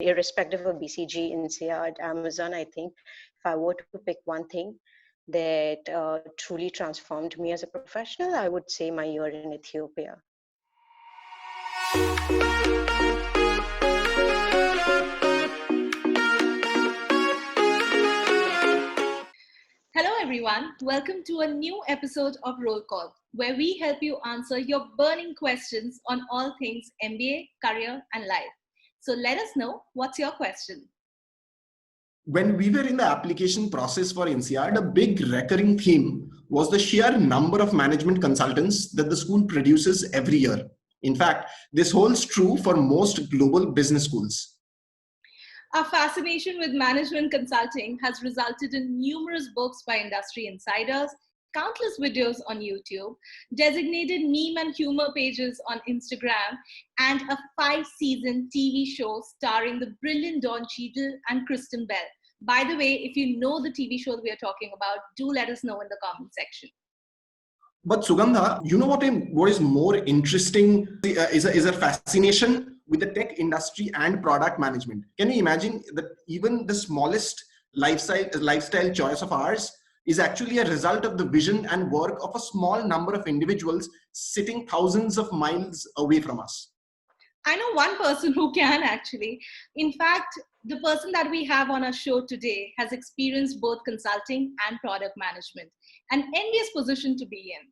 irrespective of BCG, INSEAD, Amazon, I think if I were to pick one thing that truly transformed me as a professional, I would say my year in Ethiopia. Hello everyone, welcome to a new episode of Roll Call, where we help you answer your burning questions on all things MBA, career and life. So let us know, what's your question? When we were in the application process for INSEAD, a big recurring theme was the sheer number of management consultants that the school produces every year. In fact, this holds true for most global business schools. Our fascination with management consulting has resulted in numerous books by industry insiders, countless videos on YouTube, designated meme and humor pages on Instagram, and a 5-season TV show starring the brilliant Don Cheadle and Kristen Bell. By the way, if you know the TV show that we are talking about, do let us know in the comment section. But Sugandha, you know what is more interesting is a fascination with the tech industry and product management. Can you imagine that even the smallest lifestyle choice of ours is actually a result of the vision and work of a small number of individuals sitting thousands of miles away from us? I know one person who can actually. In fact, the person that we have on our show today has experienced both consulting and product management, an envious position to be in.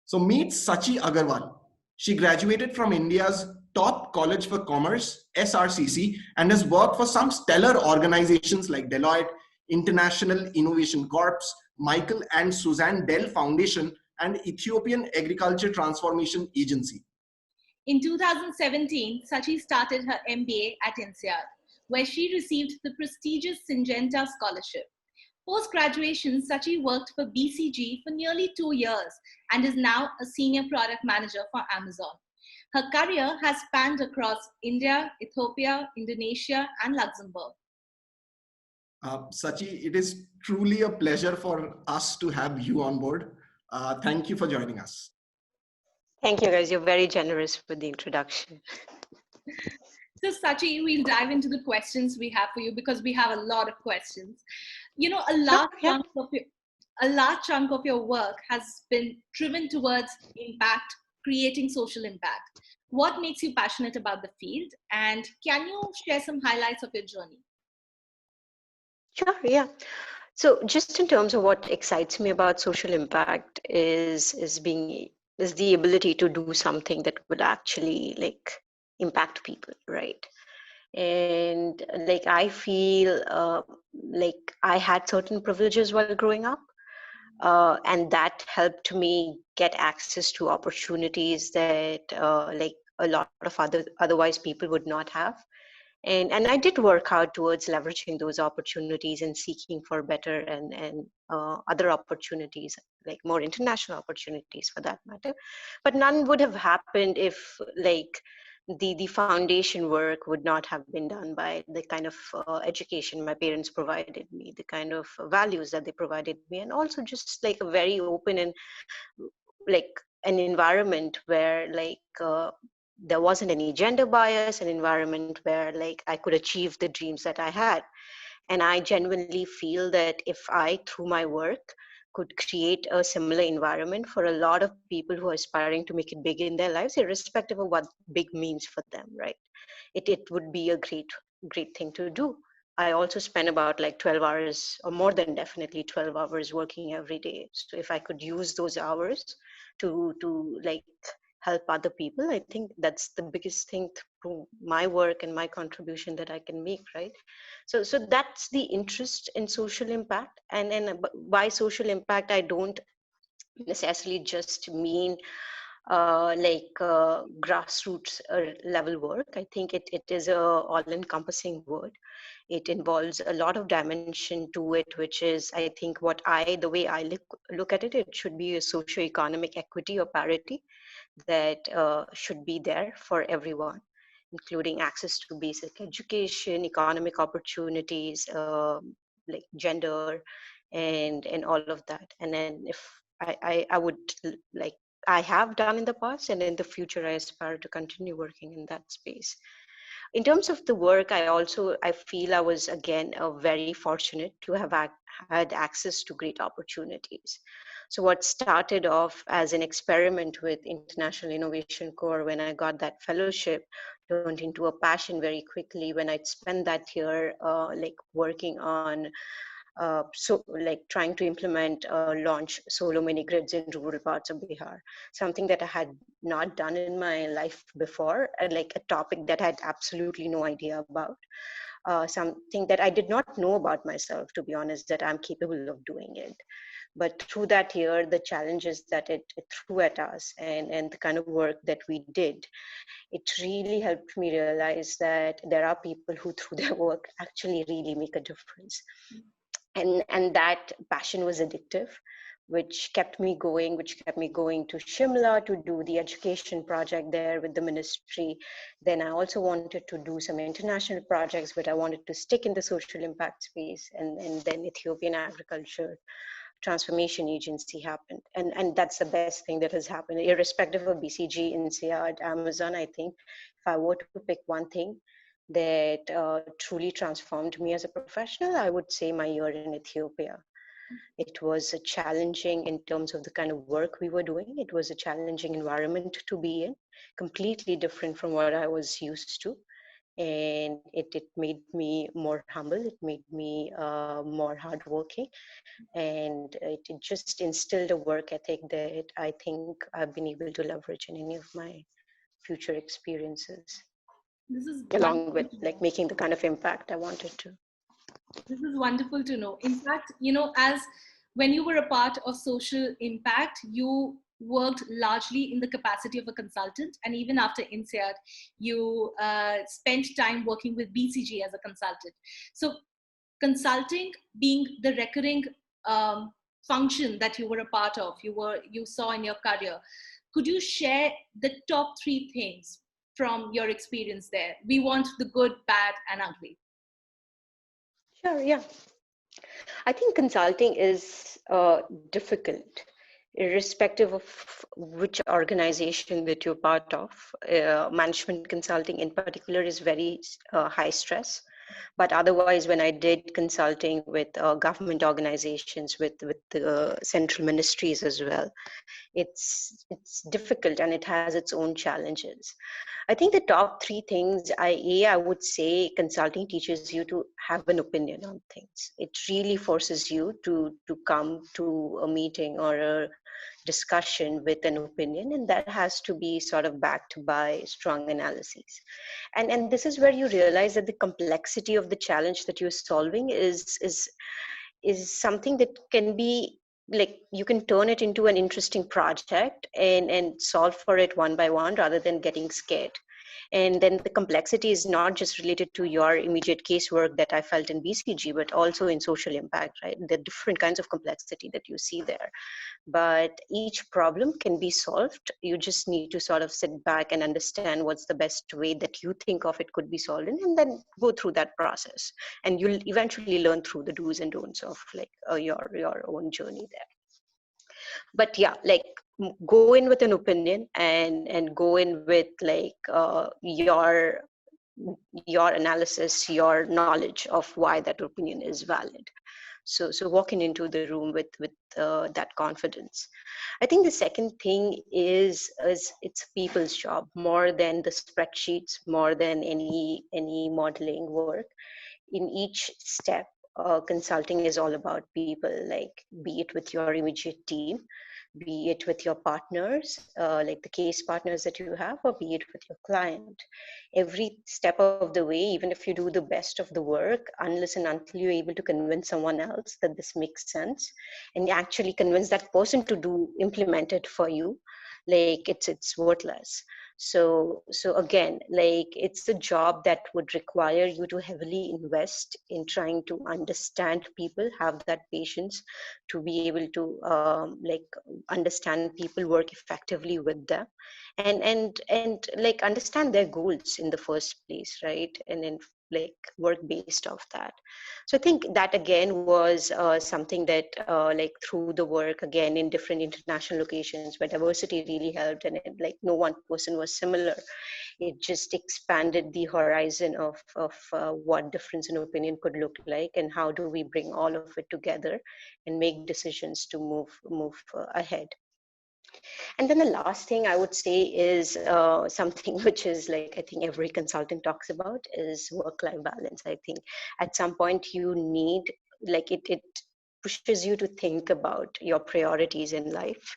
So meet Sachi Agarwal. She graduated from India's top college for commerce, SRCC, and has worked for some stellar organizations like Deloitte, International Innovation Corps, Michael and Suzanne Dell Foundation, and Ethiopian Agriculture Transformation Agency. In 2017, Sachi started her MBA at INSEAD, where she received the prestigious Syngenta scholarship. Post-graduation, Sachi worked for BCG for nearly 2 years and is now a senior product manager for Amazon. Her career has spanned across India, Ethiopia, Indonesia, and Luxembourg. Sachi, it is truly a pleasure for us to have you on board. Thank you for joining us. Thank you, guys. You're very generous with the introduction. So, Sachi, we'll dive into the questions we have for you because we have a lot of questions. You know, a large chunk of your work has been driven towards impact, creating social impact. What makes you passionate about the field? And can you share some highlights of your journey? Sure, yeah. So just in terms of what excites me about social impact is the ability to do something that would actually impact people, right? And I feel like I had certain privileges while growing up, and that helped me get access to opportunities that a lot of otherwise people would not have. And I did work hard towards leveraging those opportunities and seeking for better and other opportunities, like more international opportunities for that matter. But none would have happened if the foundation work would not have been done by the kind of education my parents provided me, the kind of values that they provided me, and also just like a very open and like an environment where there wasn't any gender bias, an environment where I could achieve the dreams that I had. And I genuinely feel that if I, through my work, could create a similar environment for a lot of people who are aspiring to make it big in their lives, irrespective of what big means for them, right? It would be a great thing to do. I also spend about 12 hours or more than definitely 12 hours working every day. So if I could use those hours to help other people, I think that's the biggest thing through my work and my contribution that I can make, right? So that's the interest in social impact. And by social impact, I don't necessarily just mean grassroots level work. I think it is a all-encompassing word. It involves a lot of dimension to it, which is, I think, the way I look at it, it should be a socio-economic equity or parity that should be there for everyone, including access to basic education, economic opportunities, like gender, and all of that. And then if I would I have done in the past, and in the future, I aspire to continue working in that space. in terms of the work, I feel I was again very fortunate to have had access to great opportunities. So what started off as an experiment with International Innovation Corps, when I got that fellowship, turned into a passion very quickly when I'd spent that year like working on so like trying to implement launch solar mini grids in rural parts of Bihar, something that I had not done in my life before, and like a topic that I had absolutely no idea about, something that I did not know about myself, to be honest, that I'm capable of doing it. But through that year, the challenges that it threw at us, and the kind of work that we did, it really helped me realize that there are people who through their work actually really make a difference. And that passion was addictive, which kept me going to Shimla to do the education project there with the ministry. Then I also wanted to do some international projects, but I wanted to stick in the social impact space. And then Ethiopian Agriculture Transformation Agency happened. And that's the best thing that has happened, irrespective of BCG, INSEAD, Amazon. I think if I were to pick one thing that truly transformed me as a professional, I would say my year in Ethiopia. It was challenging in terms of the kind of work we were doing. It was a challenging environment to be in, completely different from what I was used to. And it made me more humble. It made me more hardworking. And it just instilled a work ethic that I think I've been able to leverage in any of my future experiences, This is along with wonderful to like know. making the kind of impact I wanted to. This is wonderful to know. In fact, you know, as when you were a part of social impact, you worked largely in the capacity of a consultant, and even after INSEAD, you spent time working with BCG as a consultant. So, consulting being the recurring function that you were a part of, you saw in your career. Could you share the top 3 things from your experience there? We want the good, bad, and ugly. Sure, yeah. I think consulting is difficult, irrespective of which organization that you're part of. Management consulting in particular is very high stress. But otherwise, when I did consulting with government organizations, with the central ministries as well, it's difficult and it has its own challenges. I think the top 3 things, I would say consulting teaches you to have an opinion on things. It really forces you to come to a meeting or a discussion with an opinion, and that has to be sort of backed by strong analyses. And this is where you realize that the complexity of the challenge that you're solving is something that can be like, you can turn it into an interesting project and solve for it one by one rather than getting scared. And then the complexity is not just related to your immediate casework that I felt in BCG, but also in social impact, right? The different kinds of complexity that you see there. But each problem can be solved. You just need to sort of sit back and understand what's the best way that you think of it could be solved in, and then go through that process. And you'll eventually learn through the do's and don'ts of like your own journey there. But yeah, like go in with an opinion, and go in with like your analysis, your knowledge of why that opinion is valid. So walking into the room with that confidence. I think the second thing is it's people's job more than the spreadsheets, more than any modeling work. In each step, consulting is all about people, like be it with your immediate team, be it with your partners, like the case partners that you have, or be it with your client. Every step of the way, even if you do the best of the work, unless and until you're able to convince someone else that this makes sense, and actually convince that person to implement it for you, like it's worthless. So again, like it's a job that would require you to heavily invest in trying to understand people, have that patience to be able to like understand people, work effectively with them, and like understand their goals in the first place, right? And then like work based off that. So I think that again was something that like through the work again in different international locations where diversity really helped, and it, like no one person was similar. It just expanded the horizon of what difference in opinion could look like, and how do we bring all of it together and make decisions to move ahead. And then the last thing I would say is something which is like I think every consultant talks about is work-life balance. I think at some point you need, like it pushes you to think about your priorities in life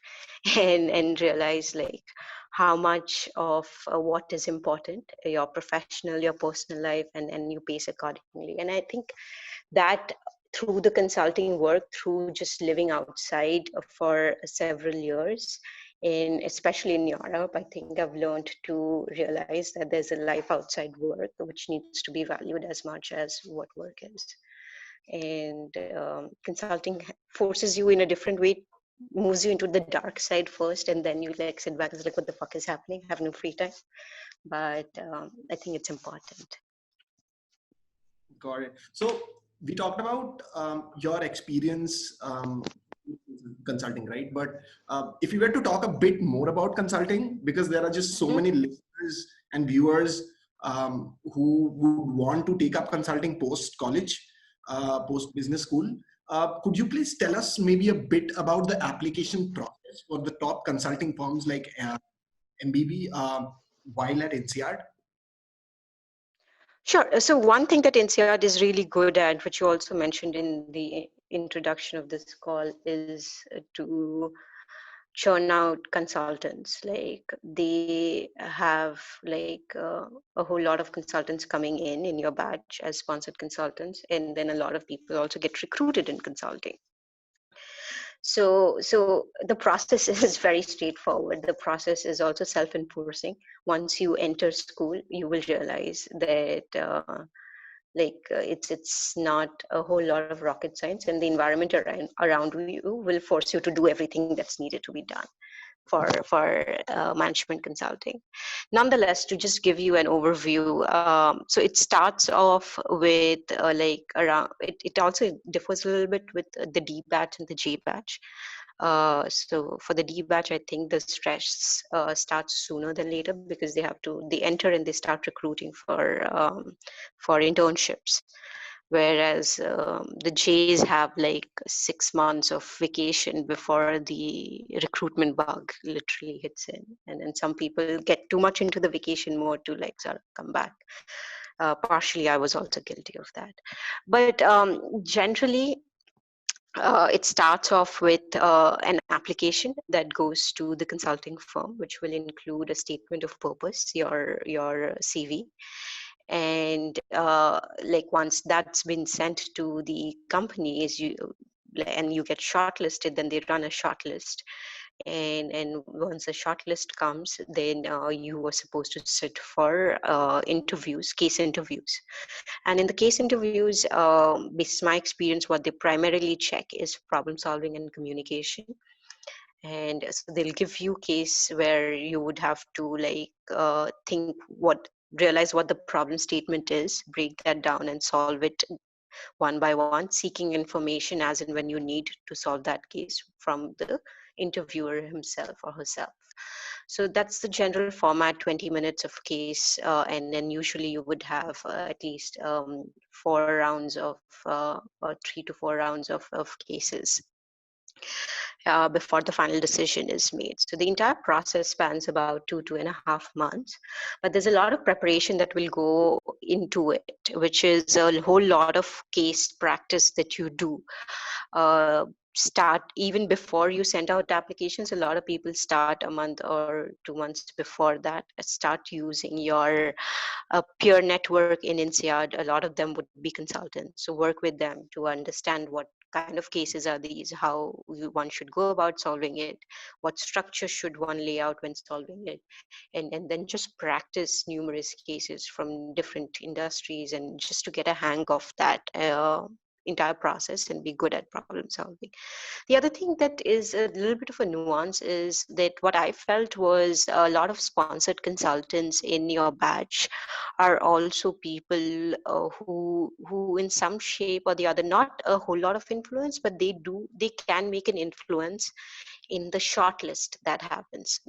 and realize like how much of what is important, your professional, your personal life, and you pace accordingly. And I think that through the consulting work, through just living outside for several years, in especially in Europe, I think I've learned to realize that there's a life outside work which needs to be valued as much as what work is. And consulting forces you in a different way, moves you into the dark side first, and then you like sit back and like, what the fuck is happening? I have no free time. But I think it's important. Got it. So we talked about your experience consulting, right? But if you were to talk a bit more about consulting, because there are just so many listeners and viewers who would want to take up consulting post college, post business school, could you please tell us maybe a bit about the application process for the top consulting firms like MBB while at INSEAD? Sure. So one thing that INSEAD is really good at, which you also mentioned in the introduction of this call, is to churn out consultants. Like they have like a whole lot of consultants coming in your batch as sponsored consultants, and then a lot of people also get recruited in consulting. So the process is very straightforward. The process is also self-enforcing. Once you enter school, you will realize that it's not a whole lot of rocket science, and the environment around you will force you to do everything that's needed to be done for management consulting. Nonetheless, to just give you an overview, so it starts off with like around, it also differs a little bit with the D batch and the J batch. So for the D batch, I think the stress starts sooner than later, because they enter and they start recruiting for internships. Whereas the Jays have like 6 months of vacation before the recruitment bug literally hits in. And then some people get too much into the vacation mode to like sort of come back. Partially, I was also guilty of that. But generally, it starts off with an application that goes to the consulting firm, which will include a statement of purpose, your CV. And like once that's been sent to the companies, and you get shortlisted, then they run a shortlist. And once a shortlist comes, then you are supposed to sit for interviews, case interviews. And in the case interviews, based on my experience, what they primarily check is problem solving and communication. And so they'll give you case where you would have to like realize what the problem statement is, break that down and solve it one by one, seeking information as and when you need to solve that case from the interviewer himself or herself. So that's the general format, 20 minutes of case, and then usually you would have at least 4 rounds of or 3 to 4 rounds of cases before the final decision is made. So the entire process spans about 2.5 months, but there's a lot of preparation that will go into it, which is a whole lot of case practice that you do. Start even before you send out applications. A lot of people start a month or 2 months before that, start using your peer network in INSEAD. A lot of them would be consultants, so work with them to understand what kind of cases are these, how one should go about solving it, what structure should one lay out when solving it, and then just practice numerous cases from different industries, and just to get a hang of that entire process and be good at problem solving. The other thing that is a little bit of a nuance is that what I felt was a lot of sponsored consultants in your batch are also people who in some shape or the other, not a whole lot of influence, but they can make an influence in the shortlist that happens.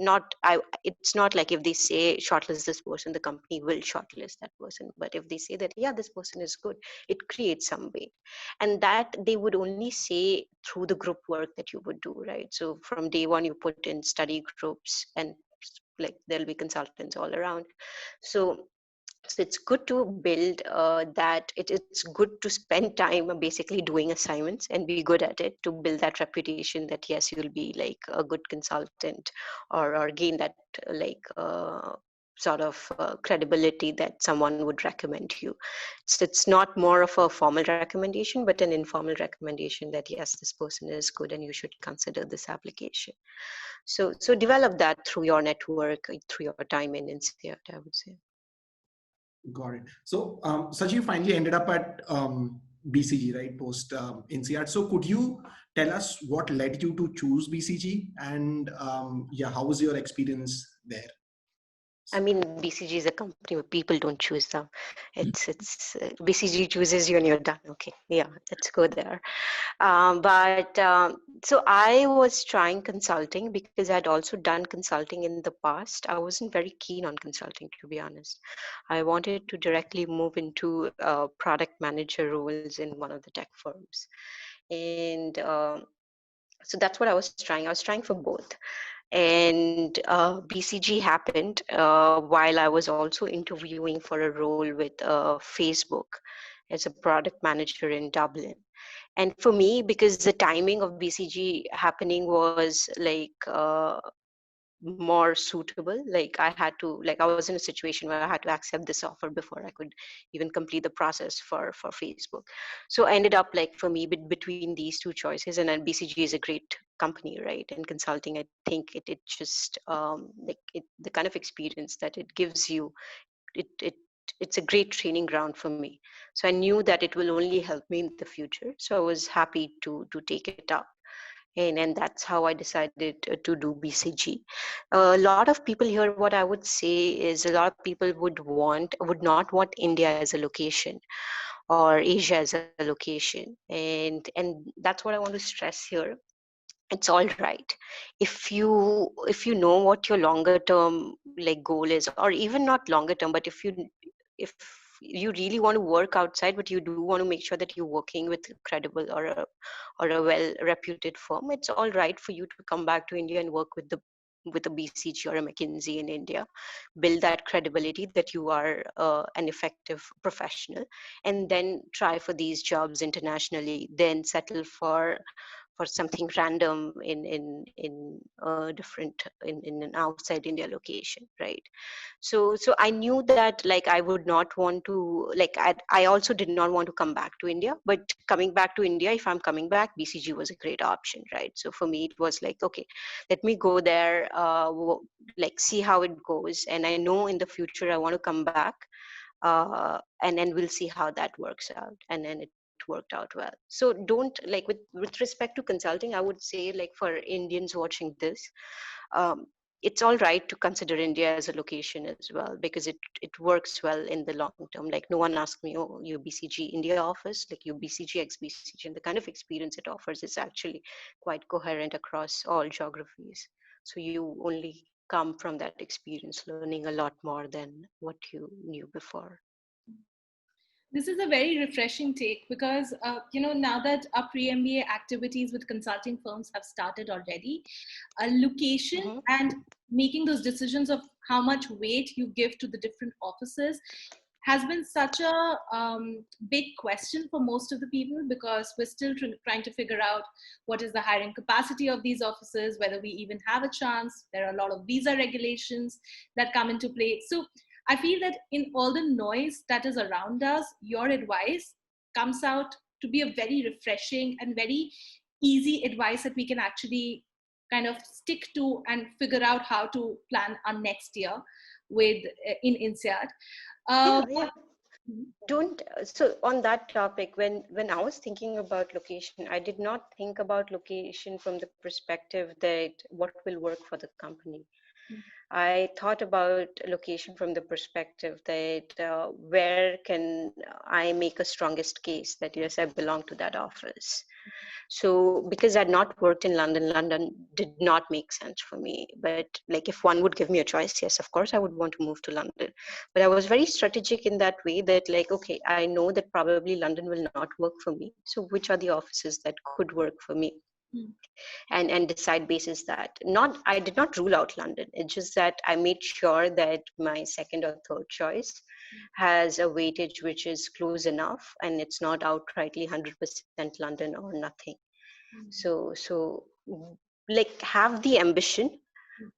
It's not like if they say shortlist this person, the company will shortlist that person. But if they say that, yeah, this person is good, it creates some weight. And that they would only say through the group work that you would do, right? So from day one, you put in study groups and like there'll be consultants all around. So it's good to build that it's good to spend time basically doing assignments and be good at it to build that reputation that yes, you'll be like a good consultant, or gain that sort of credibility that someone would recommend you. So it's not more of a formal recommendation, but an informal recommendation that yes, this person is good and you should consider this application. So develop that through your network, through your time in INSEAD, I would say. Got it. So, Sachi, you finally ended up at BCG, right? Post INSEAD. So, could you tell us what led you to choose BCG, and yeah, how was your experience there? I mean, BCG is a company where people don't choose them. It's BCG chooses you and you're done. Okay, yeah, let's go there. So I was trying consulting because I'd also done consulting in the past. I wasn't very keen on consulting, to be honest. I wanted to directly move into product manager roles in one of the tech firms, and so that's what I was trying. I was trying for both. And BCG happened while I was also interviewing for a role with Facebook as a product manager in Dublin. And for me, because the timing of BCG happening was like more suitable, like I was in a situation where I had to accept this offer before I could even complete the process for Facebook. So I ended up, like, for me, between these two choices. And then BCG is a great company, right? And consulting, I think it just the kind of experience that it gives you, it it's a great training ground for me. So I knew that it will only help me in the future, so I was happy to take it up. And that's how I decided to do BCG. A lot of people here, what I would say is, a lot of people would not want India as a location or Asia as a location, and that's what I want to stress here. It's all right if you know what your longer term like goal is, or even not longer term, but if you really want to work outside, but you do want to make sure that you're working with a credible or a well reputed firm, it's all right for you to come back to India and work with a BCG or a McKinsey in India, build that credibility that you are an effective professional, and then try for these jobs internationally, then settle for something random in different in an outside India location, right? So I knew that, like, I would not want to, like, I also did not want to come back to India, but coming back to India, if I'm coming back, BCG was a great option, right? So for me, it was like, okay, let me go there, like, see how it goes, and I know in the future I want to come back, and then we'll see how that works out. And then it worked out well. So don't, like, with respect to consulting, I would say, like, for Indians watching this, um, it's all right to consider India as a location as well, because it works well in the long term. Like, no one asked me, oh, you BCG India office, like you BCG ex BCG, and the kind of experience it offers is actually quite coherent across all geographies. So you only come from that experience learning a lot more than what you knew before. This is a very refreshing take because, now that our pre-MBA activities with consulting firms have started already, a location Mm-hmm. and making those decisions of how much weight you give to the different offices has been such a big question for most of the people, because we're still trying to figure out what is the hiring capacity of these offices, whether we even have a chance. There are a lot of visa regulations that come into play. So I feel that in all the noise that is around us, your advice comes out to be a very refreshing and very easy advice that we can actually kind of stick to and figure out how to plan our next year with in INSEAD. Yeah, yeah. don't so on that topic, when I was thinking about location, I did not think about location from the perspective that what will work for the company. I thought about location from the perspective that where can I make a strongest case that yes, I belong to that office. So because I'd not worked in London, London did not make sense for me. But like if one would give me a choice, yes, of course I would want to move to London. But I was very strategic in that way that like, okay, I know that probably London will not work for me. So which are the offices that could work for me? And decide basis that. Not I did not rule out London. It's just that I made sure that my second or third choice has a weightage which is close enough and it's not outrightly 100% London or nothing. So like have the ambition,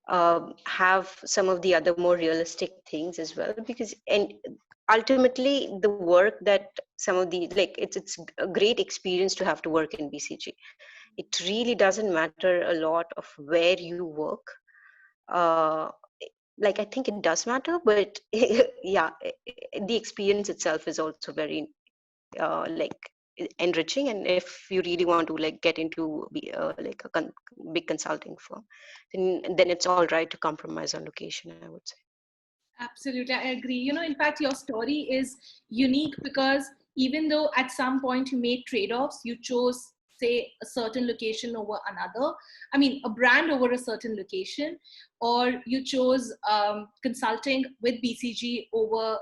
have some of the other more realistic things as well, because and ultimately the work that some of the like it's a great experience to have to work in BCG. It really doesn't matter a lot of where you work. uh, like I think it does matter, but yeah, the experience itself is also very like enriching. And if you really want to like get into be like a big consulting firm, then it's all right to compromise on location, I would say. Absolutely, I agree. In fact, your story is unique because even though at some point you made trade-offs, you chose, say, a certain location over another. I mean, a brand over a certain location, or you chose consulting with BCG over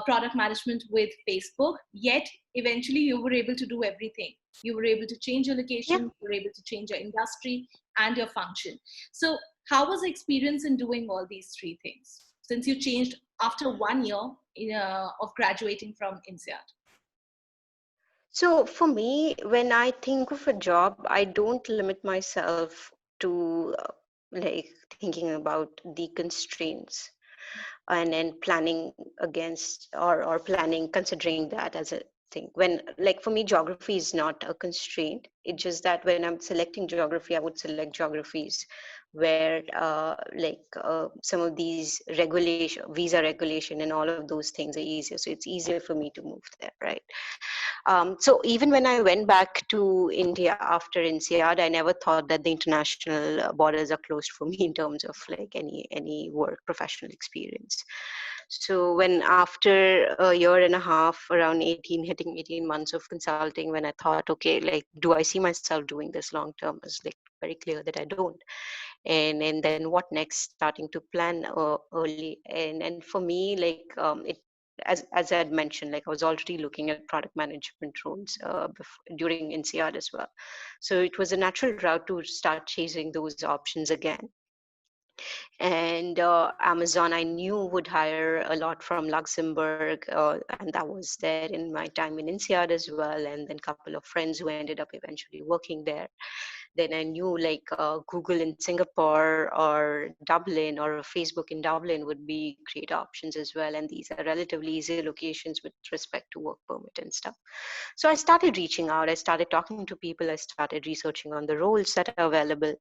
product management with Facebook. Yet, eventually, you were able to do everything. You were able to change your Yeah. location, you were able to change your industry and your function. So, how was the experience in doing all these three things, since you changed after 1 year of graduating from INSEAD? So for me, when I think of a job, I don't limit myself to like thinking about the constraints and then planning against or planning, considering that as a thing. When like for me, geography is not a constraint. It's just that when I'm selecting geography, I would select geographies where some of these regulation, visa regulation and all of those things are easier. So it's easier for me to move there, right? So even when I went back to India after INSEAD, I never thought that the international borders are closed for me in terms of like any work professional experience. So when after a year and a half, around 18, hitting 18 months of consulting, when I thought, okay, like, do I see myself doing this long term? It's like very clear that I don't. And then what next? Starting to plan early. And for me, like it as I had mentioned, like I was already looking at product management roles during INSEAD as well. So it was a natural route to start chasing those options again. And Amazon, I knew would hire a lot from Luxembourg, and that was there in my time in INSEAD as well. And then a couple of friends who ended up eventually working there. Then I knew like Google in Singapore or Dublin or Facebook in Dublin would be great options as well. And these are relatively easy locations with respect to work permit and stuff. So I started reaching out. I started talking to people. I started researching on the roles that are available,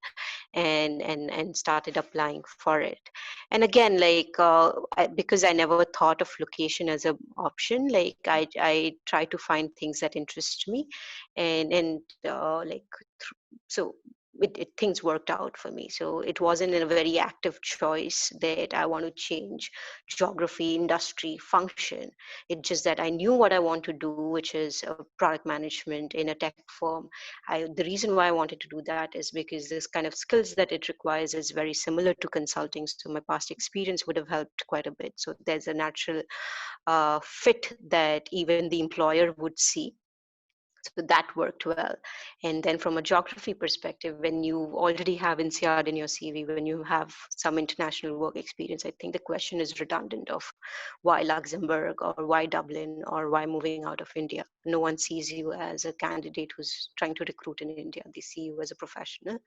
and started applying for it. And again, like because I never thought of location as an option, like I try to find things that interest me, so things worked out for me. So it wasn't a very active choice that I want to change geography, industry, function. It's just that I knew what I want to do, which is product management in a tech firm. The reason why I wanted to do that is because this kind of skills that it requires is very similar to consulting. So my past experience would have helped quite a bit. So there's a natural fit that even the employer would see. So that worked well. And then from a geography perspective, when you already have INSEAD in your CV, when you have some international work experience, I think the question is redundant of why Luxembourg or why Dublin or why moving out of India. No one sees you as a candidate who's trying to recruit in India. They see you as a professional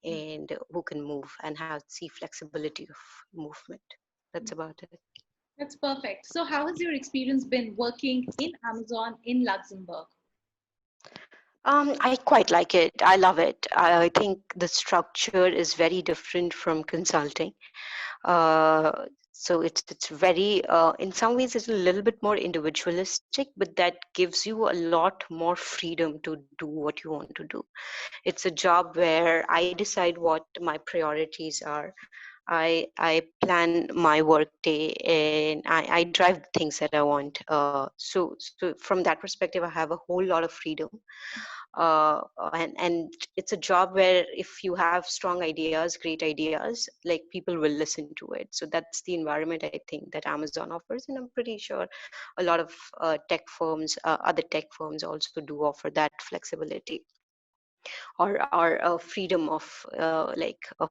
and who can move and see flexibility of movement. That's about it. That's perfect. So, how has your experience been working in Amazon in Luxembourg? I quite like it. I love it. I think the structure is very different from consulting. Uh, So it's very in some ways it's a little bit more individualistic, but that gives you a lot more freedom to do what you want to do. It's a job where I decide what my priorities are. I plan my work day, and I drive the things that I want. So from that perspective, I have a whole lot of freedom. And it's a job where if you have strong ideas, great ideas, like people will listen to it. So that's the environment I think that Amazon offers, and I'm pretty sure a lot of tech firms, other tech firms also do offer that flexibility, or freedom of of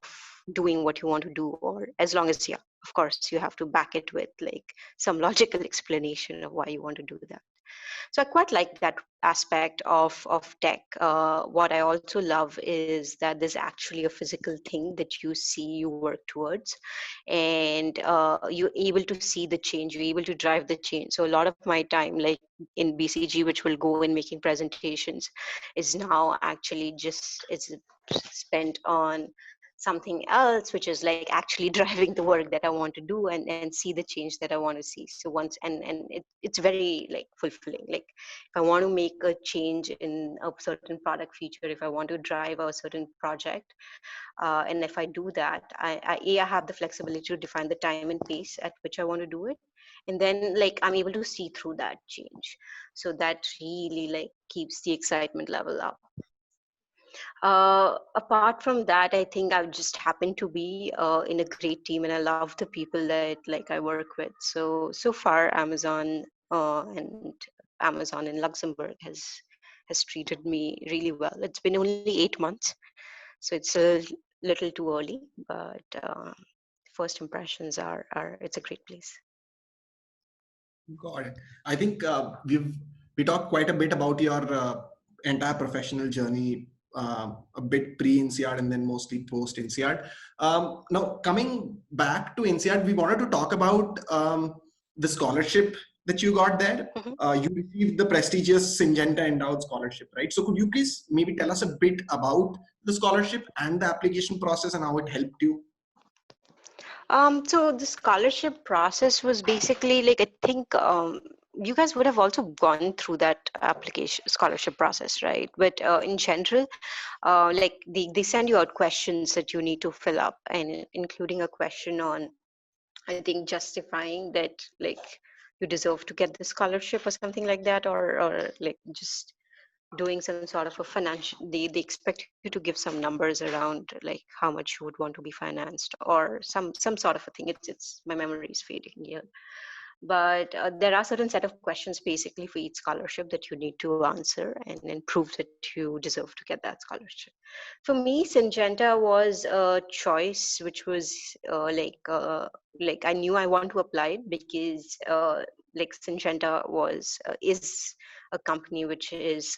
doing what you want to do, or as long as, yeah, of course you have to back it with like some logical explanation of why you want to do that. So I quite like that aspect of tech. What I also love is that there's actually a physical thing that you see, you work towards, and you're able to see the change, you're able to drive the change. So a lot of my time, like in BCG, which will go in making presentations, is now actually just it's spent on something else, which is like actually driving the work that I want to do, and see the change that I want to see. So once it's very like fulfilling. Like if I want to make a change in a certain product feature, if I want to drive a certain project, and if I do that, I have the flexibility to define the time and pace at which I want to do it, and then like I'm able to see through that change. So that really like keeps the excitement level up. Apart from that, I think I've just happened to be in a great team, and I love the people that like I work with. So far, and Amazon in Luxembourg has treated me really well. It's been only 8 months, so it's a little too early, but first impressions are it's a great place. Got it. I think we talked quite a bit about your entire professional journey, a bit pre-INSEAD and then mostly post-INSEAD. Now, coming back to INSEAD, we wanted to talk about the scholarship that you got there. Mhm. You received the prestigious Syngenta Endowed Scholarship, right? So could you please maybe tell us a bit about the scholarship and the application process and how it helped you? So the scholarship process was basically like, I think you guys would have also gone through that application scholarship process, right? But in general, like they send you out questions that you need to fill up, and including a question on, I think, justifying that like you deserve to get the scholarship or something like that, or like just doing some sort of a financial, they expect you to give some numbers around like how much you would want to be financed, or some sort of a thing. It's my memory is fading here, but there are certain set of questions basically for each scholarship that you need to answer, and prove that you deserve to get that scholarship. For me, Syngenta was a choice which was like I knew I want to apply it because like Syngenta is a company which is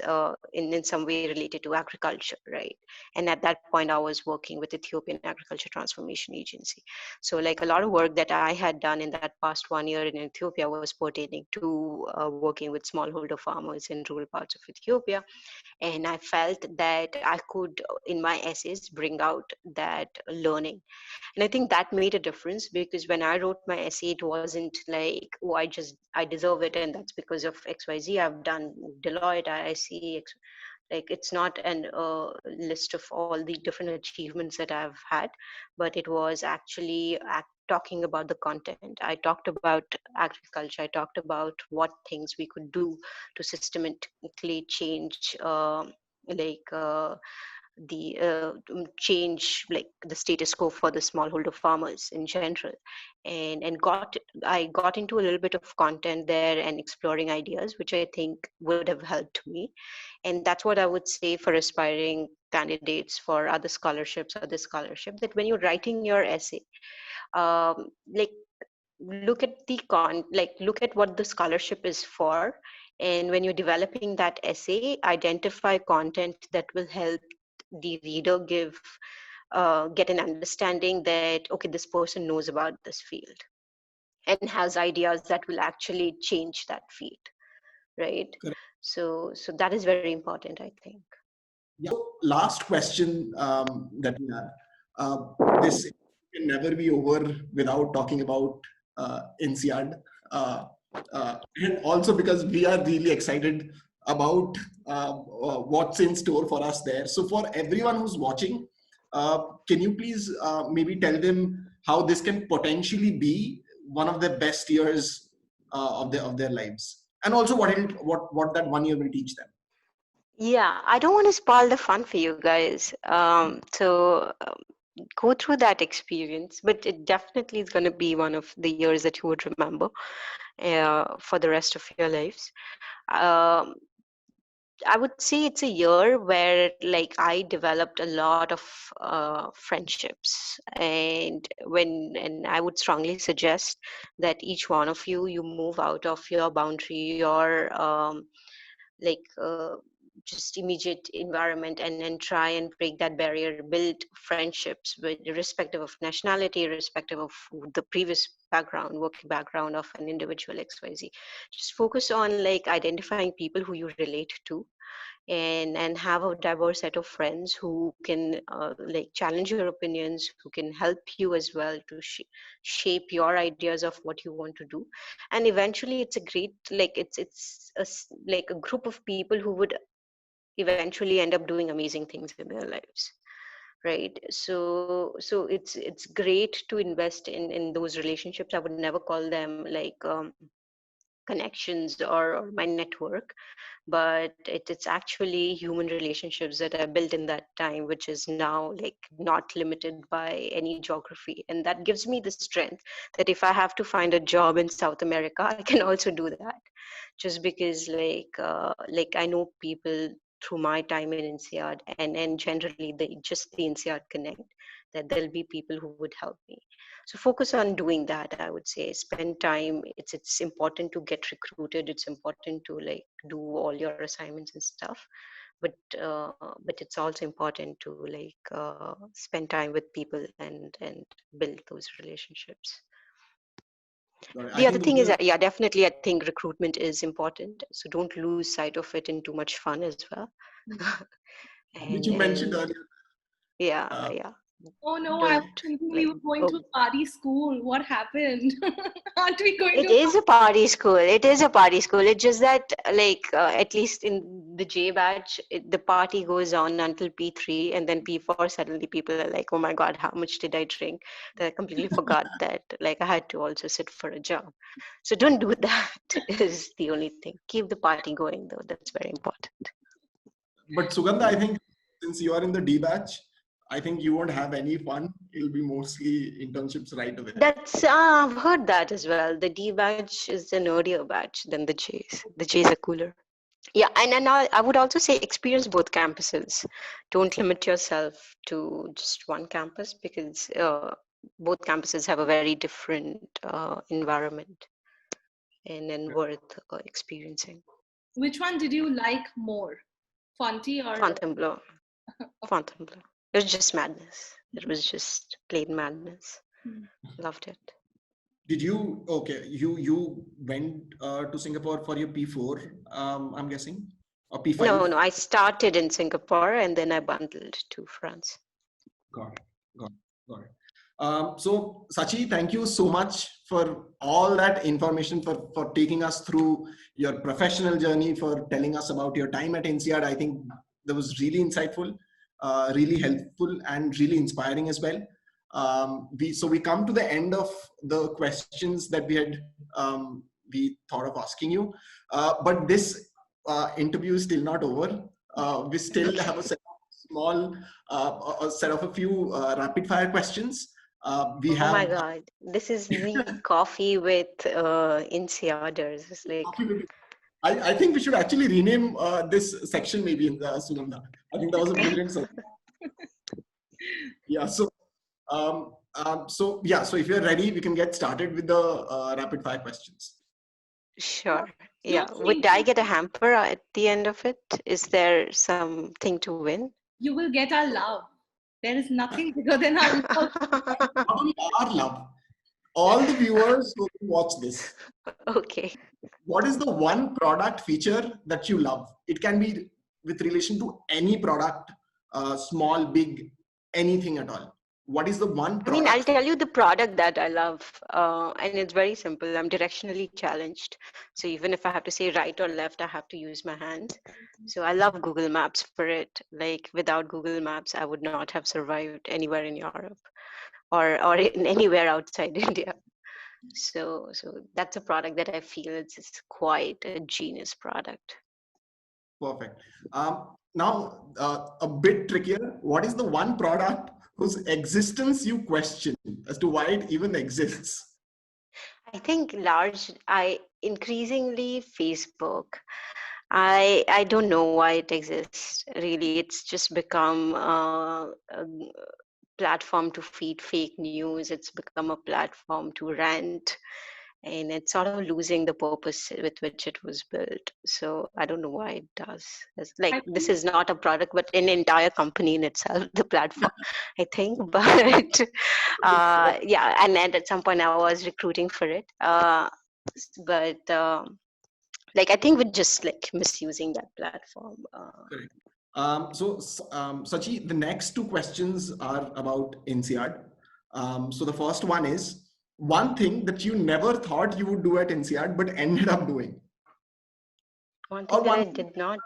in some way related to agriculture, right? And at that point, I was working with Ethiopian Agriculture Transformation Agency. So like a lot of work that I had done in that past 1 year in Ethiopia was pertaining to working with smallholder farmers in rural parts of Ethiopia. And I felt that I could, in my essays, bring out that learning. And I think that made a difference, because when I wrote my essay, it wasn't like, oh, I deserve it, and that's because of XYZ. I've done Deloitte, IIC, like it's not an list of all the different achievements that I've had, but it was actually talking about the content. I talked about agriculture, I talked about what things we could do to systematically change like the change like the status quo for the smallholder farmers in general, and I got into a little bit of content there and exploring ideas which I think would have helped me. And that's what I would say for aspiring candidates for other scholarship, that when you're writing your essay, like look at look at what the scholarship is for, and when you're developing that essay, identify content that will help the reader get an understanding that, okay, this person knows about this field and has ideas that will actually change that field, right? Correct. So that is very important, I think. Yeah. So last question that we have. This can never be over without talking about INSEAD, and also because we are really excited about what's in store for us there. So for everyone who's watching, can you please maybe tell them how this can potentially be one of the best years of their lives, and also what that 1 year will teach them? Yeah, I don't want to spoil the fun for you guys. Go through that experience, but it definitely is going to be one of the years that you would remember for the rest of your lives. Um, I would say it's a year where like I developed a lot of friendships, and I would strongly suggest that each one of you move out of your boundary, your like just immediate environment, and try and break that barrier, build friendships with irrespective of nationality, irrespective of the previous working background of an individual XYZ. Just focus on like identifying people who you relate to, and have a diverse set of friends who can like challenge your opinions, who can help you as well to shape your ideas of what you want to do. And eventually it's a great like like a group of people who would eventually end up doing amazing things in their lives, right? So it's great to invest in those relationships. I would never call them like connections or my network, but it's actually human relationships that are built in that time, which is now like not limited by any geography. And that gives me the strength that if I have to find a job in South America, I can also do that, just because like I know people through my time in INSEAD, and generally the INSEAD connect, that there'll be people who would help me. So focus on doing that. I would say spend time. It's important to get recruited. It's important to like do all your assignments and stuff, but but it's also important to like spend time with people and build those relationships. I The other think thing is that, yeah, definitely I think recruitment is important, so don't lose sight of it in too much fun as well. which you mentioned and earlier. yeah, Oh no, I was don't thinking we like, were going to oh, a party school. What happened? Aren't we going it to? is a party school. It is a party school. It's just that, like, at least in the J batch, the party goes on until P3, and then P4, suddenly people are like, oh my God, how much did I drink? That I completely forgot that, like, I had to also sit for a job. So don't do that, is the only thing. Keep the party going, though. That's very important. But Sugandha, I think since you are in the D batch, I think you won't have any fun. It'll be mostly internships right away. That's, I've heard that as well. The D batch is the nerdier batch than the J's. The J's are cooler. Yeah, and I would also say experience both campuses. Don't limit yourself to just one campus, because both campuses have a very different environment and worth experiencing. Which one did you like more? Fonty or? Fontainebleau. Fontainebleau. It was just madness. It was just plain madness. Loved it. Did you, okay, you went to Singapore for your P4, I'm guessing, or P5? No, I started in Singapore and then I bundled to France. Got it. Got it. So Sachi, thank you so much for all that information, for taking us through your professional journey, for telling us about your time at INSEAD. I think that was really insightful, really helpful, and really inspiring as well. We come to the end of the questions that we thought of asking you, but this interview is still not over. We still have a set of a few rapid fire questions. We Oh my have. God, this is the coffee with INSEADers. It's like, I think we should actually rename this section maybe in the Sunanda. I think that was a brilliant section. Yeah. So if you're ready, we can get started with the rapid fire questions. sure. Your Yeah. Would I favorite? get a hamper at the end of it? Is there something to win? You will get our love. There is nothing bigger than our love. Not only our love, all the viewers who watch this. Okay. What is the one product feature that you love? It can be with relation to any product, small, big, anything at all. what is the one I mean, I'll product? tell you the product that I love, and it's very simple. I'm directionally challenged. So even if I have to say right or left, I have to use my hands. So I love Google Maps for it. Like without Google Maps, I would not have survived anywhere in Europe or in anywhere outside India. So that's a product that I feel it's quite a genius product. Perfect. Now, a bit trickier. What is the one product whose existence you question as to why it even exists? I increasingly Facebook. I don't know why it exists. Really, it's just become a platform to feed fake news. It's become a platform to rant, and it's sort of losing the purpose with which it was built. So I don't know why it does. It's like I this think is not a product, but an entire company in itself, the platform, I think. But yeah, and at some point I was recruiting for it. But like I think we're just like misusing that platform. Correct. Sachi, the next two questions are about INSEAD. So the first one is one thing that you never thought you would do at INSEAD but ended up doing, One or thing that one I thing, did not.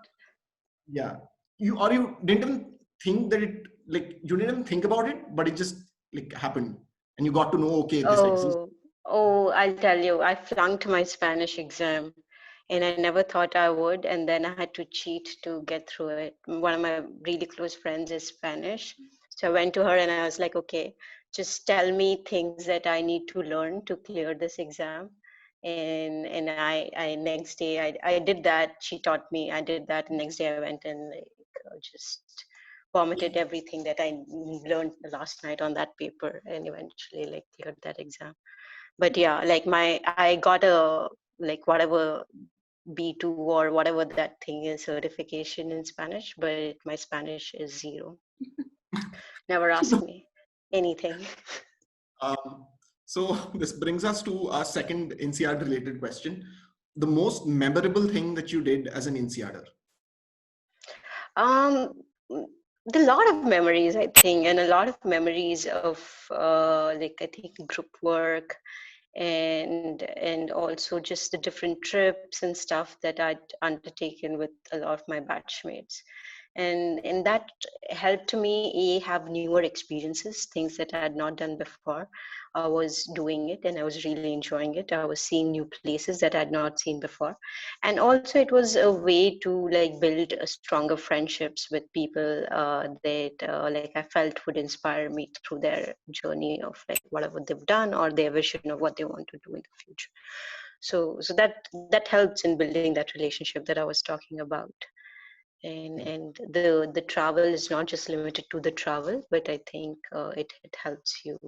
yeah, you didn't think that it, like you didn't think about it, but it just like happened, and you got to know, okay, this exists. Oh, I'll tell you, I flunked my Spanish exam and I never thought I would. And then I had to cheat to get through it. One of my really close friends is Spanish. So I went to her and I was like, okay, just tell me things that I need to learn to clear this exam. And I next day I did that. She taught me. I did that. And next day I went and like just vomited everything that I learned last night on that paper and eventually like cleared that exam. But yeah, like I got a like whatever B2 or whatever that thing is certification in Spanish, but my Spanish is zero. Never ask me anything. Um, so this brings us to our second INSEAD related question. The most memorable thing that you did as an INSEADer. um the lot of memories I think, and a lot of memories of like I think group work and also just the different trips and stuff that I'd undertaken with a lot of my batchmates. And that helped me have newer experiences, things that I had not done before. I was doing it and I was really enjoying it. I was seeing new places that I had not seen before. And also it was a way to like build stronger friendships with people that like I felt would inspire me through their journey of like whatever they've done or their vision of what they want to do in the future. So that helps in building that relationship that I was talking about. And the travel is not just limited to the travel, but I think it helps you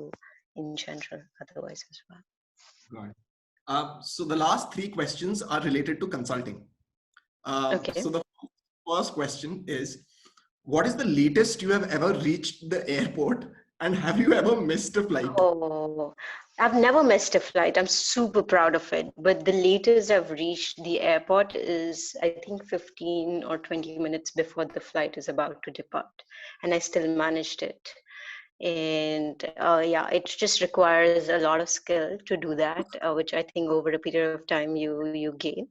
in general otherwise as well. Got it. So the last three questions are related to consulting. Okay. So the first question is, what is the latest you have ever reached the airport, and have you ever missed a flight? Oh, I've never missed a flight. I'm super proud of it. But the latest I've reached the airport is, I think, 15 or 20 minutes before the flight is about to depart. And I still managed it. And yeah, it just requires a lot of skill to do that, which I think over a period of time you gain.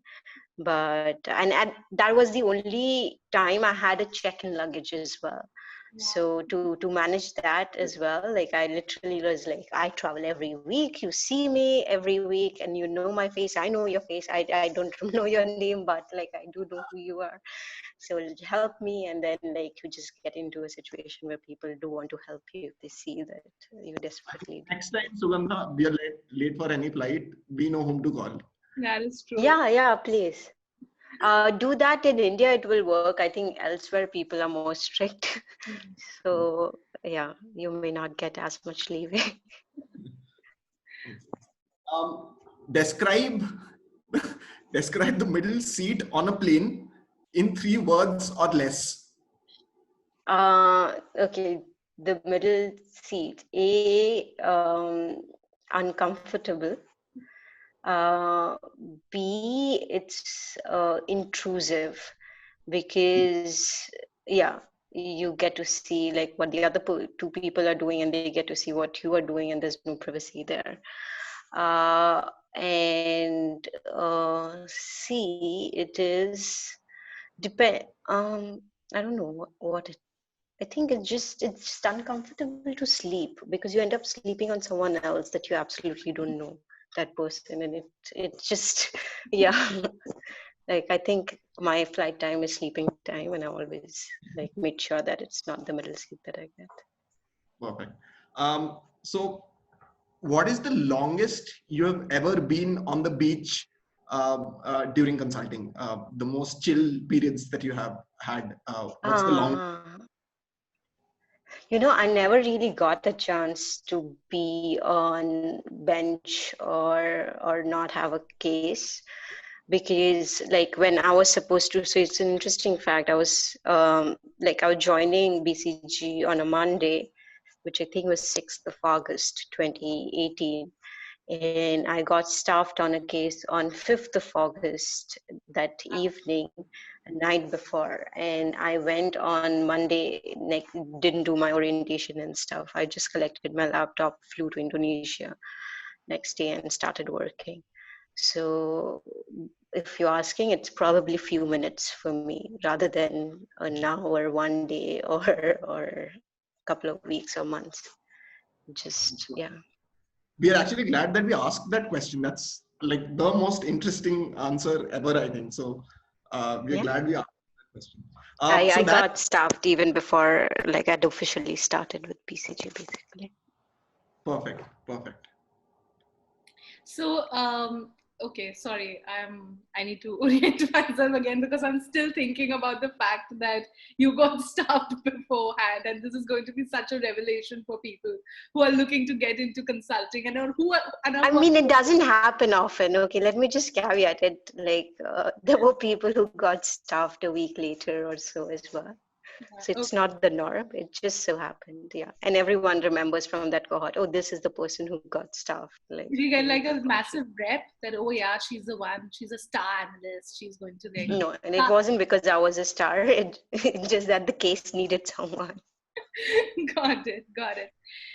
But that was the only time I had a check-in luggage as well. So to manage that as well, like I literally was like, I travel every week, you see me every week and you know my face, I know your face, I don't know your name, but like I do know who you are. So help me. And then like you just get into a situation where people do want to help you if they see that you desperately do. Next time, Sugandha, we are late for any flight, we know whom to call. that is true. Yeah, please. Do that in India, it will work. I think elsewhere people are more strict. So yeah, you may not get as much leeway. Um, describe describe the middle seat on a plane in 3 words or less. Okay, the middle seat. A, uncomfortable. Uh, B, it's intrusive because, yeah, you get to see like what the other two people are doing, and they get to see what you are doing, and there's no privacy there. And C, it is depend. I don't know what it. I think it's just uncomfortable to sleep because you end up sleeping on someone else that you absolutely don't know that person, and it just yeah. Like I think my flight time is sleeping time, and I always like make sure that it's not the middle sleep that I get. Perfect. So what is the longest you have ever been on the beach during consulting? The most chill periods that you have had? What's the long? I never really got a chance to be on bench or not have a case, because like when I was supposed to, so it's an interesting fact. I was joining BCG on a Monday, which I think was 6th of August 2018. And I got staffed on a case on 5th of August that evening, night before. And I went on Monday, didn't do my orientation and stuff. I just collected my laptop, flew to Indonesia next day and started working. So if you're asking, it's probably a few minutes for me rather than an hour, one day, or a couple of weeks or months. Just, yeah. We are actually glad that we asked that question. That's like the most interesting answer ever, I think. So we're glad we asked that question. I got staffed even before like I'd officially started with BCG, basically. Perfect. So, okay, sorry, I need to orient myself again because I'm still thinking about the fact that you got staffed beforehand, and this is going to be such a revelation for people who are looking to get into consulting and I mean, it doesn't happen often. Okay, let me just caveat it. Like there were people who got staffed a week later or so as well. So it's not the norm. It just so happened, yeah. And everyone remembers from that cohort, oh, this is the person who got staffed. Like, did you get like a massive rep that, oh yeah, she's the one, she's a star analyst, she's going to get... No, and it wasn't because I was a star. It's just that the case needed someone. Got it.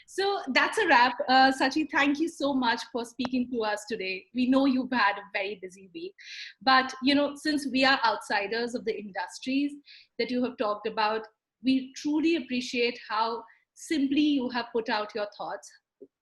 So that's a wrap. Sachi, thank you so much for speaking to us today. We know you've had a very busy week, but since we are outsiders of the industries that you have talked about, we truly appreciate how simply you have put out your thoughts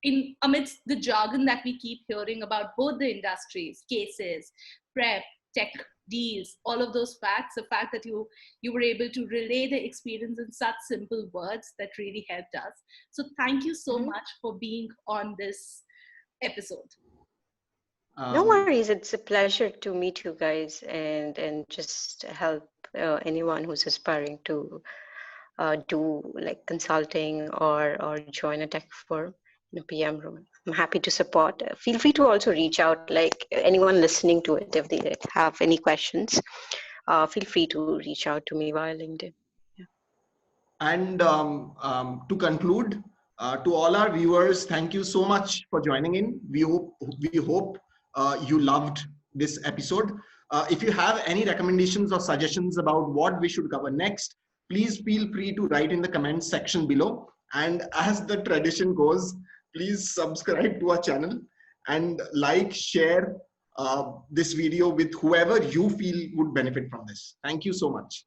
in amidst the jargon that we keep hearing about both the industries, cases, prep, tech deals, all of those facts. The fact that you were able to relay the experience in such simple words, that really helped us. So thank you so much for being on this episode. No worries. It's a pleasure to meet you guys and just help anyone who's aspiring to do like consulting or join a tech firm in a PM role. I'm happy to support. Feel free to also reach out, like anyone listening to it, if they have any questions, feel free to reach out to me via LinkedIn. Yeah. And to conclude, to all our viewers, thank you so much for joining in. We hope you loved this episode. If you have any recommendations or suggestions about what we should cover next, please feel free to write in the comments section below. And as the tradition goes, please subscribe to our channel and like, share this video with whoever you feel would benefit from this. Thank you so much.